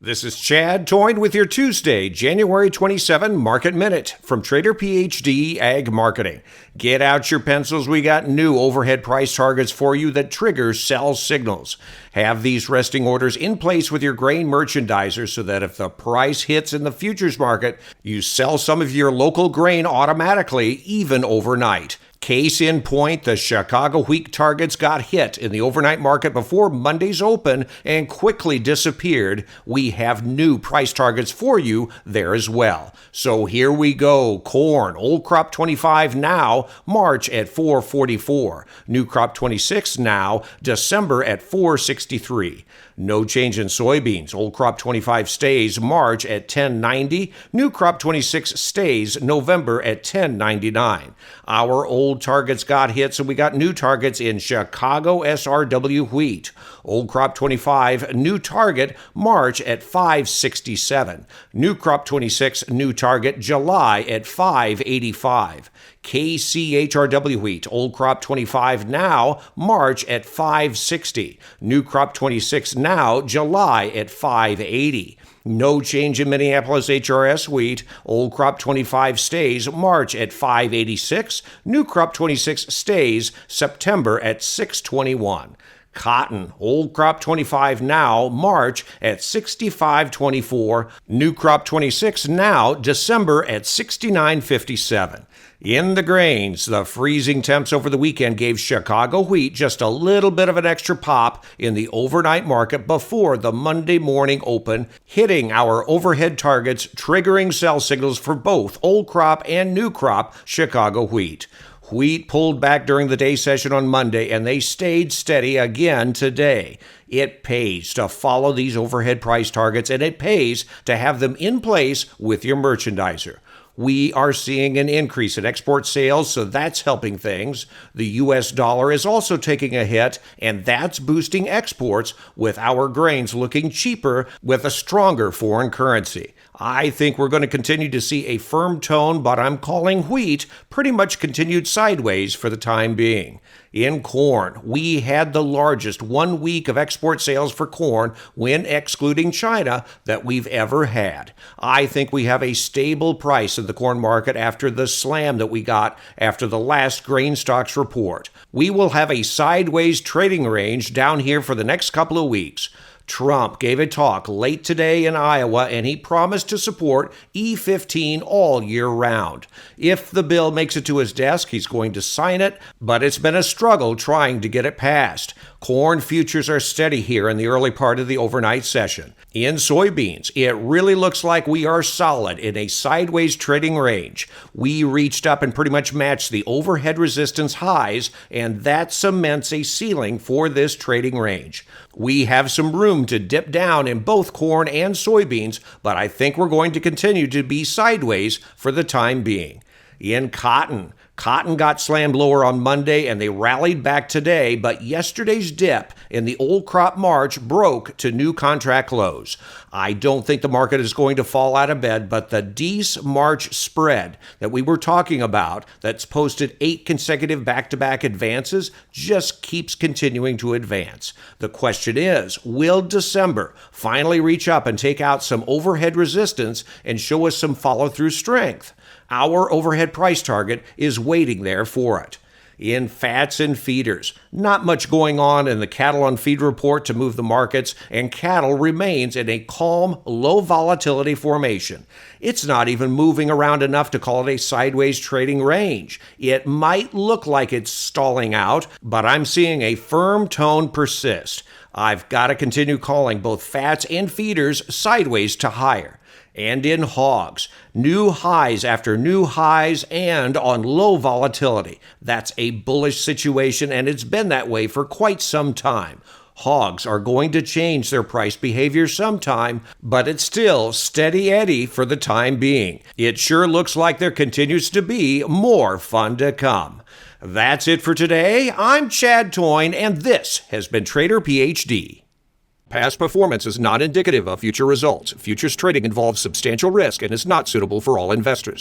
This is Chad Toyne with your Tuesday, January 27 Market Minute from Trader PhD Ag Marketing. Get out your pencils. We got new overhead price targets for you that trigger sell signals. Have these resting orders in place with your grain merchandiser so that if the price hits in the futures market, you sell some of your local grain automatically, even overnight. Case in point, the Chicago wheat targets got hit in the overnight market before Monday's open and quickly disappeared. We have new price targets for you there as well. So here we go. Corn, old crop 25 now, March at 444. New crop 26 now, December at 463. No change in soybeans. Old crop 25 stays March at 1090. New crop 26 stays November at 1099. Our old targets got hit, so we got new targets in Chicago SRW wheat. Old crop 25, new target March at 567. New crop 26, new target July at 585. KCHRW wheat, old crop 25 now, March at 560. New crop 26 now, July at 580. No change in Minneapolis HRS wheat. Old crop 25 stays March at 586. New crop 26 stays September at 621. Cotton, old crop 25 now, March at 65.24. New crop 26 now, December at 69.57. In the grains, the freezing temps over the weekend gave Chicago wheat just a little bit of an extra pop in the overnight market before the Monday morning open, hitting our overhead targets, triggering sell signals for both old crop and new crop Chicago wheat. Wheat pulled back during the day session on Monday, and they stayed steady again today. It pays to follow these overhead price targets, and it pays to have them in place with your merchandiser. We are seeing an increase in export sales, so that's helping things. The U.S. dollar is also taking a hit, and that's boosting exports with our grains looking cheaper with a stronger foreign currency. I think we're going to continue to see a firm tone, but I'm calling wheat pretty much continued sideways for the time being. In corn, we had the largest 1 week of export sales for corn when excluding China that we've ever had. I think we have a stable price in the corn market after the slam that we got after the last grain stocks report. We will have a sideways trading range down here for the next couple of weeks. Trump gave a talk late today in Iowa, and he promised to support E15 all year round. If the bill makes it to his desk, he's going to sign it, but it's been a struggle trying to get it passed. Corn futures are steady here in the early part of the overnight session. In soybeans, it really looks like we are solid in a sideways trading range. We reached up and pretty much matched the overhead resistance highs, and that cements a ceiling for this trading range. We have some room to dip down in both corn and soybeans, but I think we're going to continue to be sideways for the time being. In cotton got slammed lower on Monday and they rallied back today, but yesterday's dip in the old crop March broke to new contract lows. I don't think the market is going to fall out of bed, but the Dees March spread that we were talking about that's posted 8 consecutive back-to-back advances just keeps continuing to advance. The question is, will December finally reach up and take out some overhead resistance and show us some follow-through strength? Our overhead price target is waiting there for it. In fats and feeders, not much going on in the cattle on feed report to move the markets, and cattle remains in a calm, low volatility formation. It's not even moving around enough to call it a sideways trading range. It might look like it's stalling out, but I'm seeing a firm tone persist. I've got to continue calling both fats and feeders sideways to higher. And in hogs, new highs after new highs and on low volatility. That's a bullish situation, and it's been that way for quite some time. Hogs are going to change their price behavior sometime, but it's still steady Eddie for the time being. It sure looks like there continues to be more fun to come. That's it for today. I'm Chad Toyne, and this has been Trader PhD. Past performance is not indicative of future results. Futures trading involves substantial risk and is not suitable for all investors.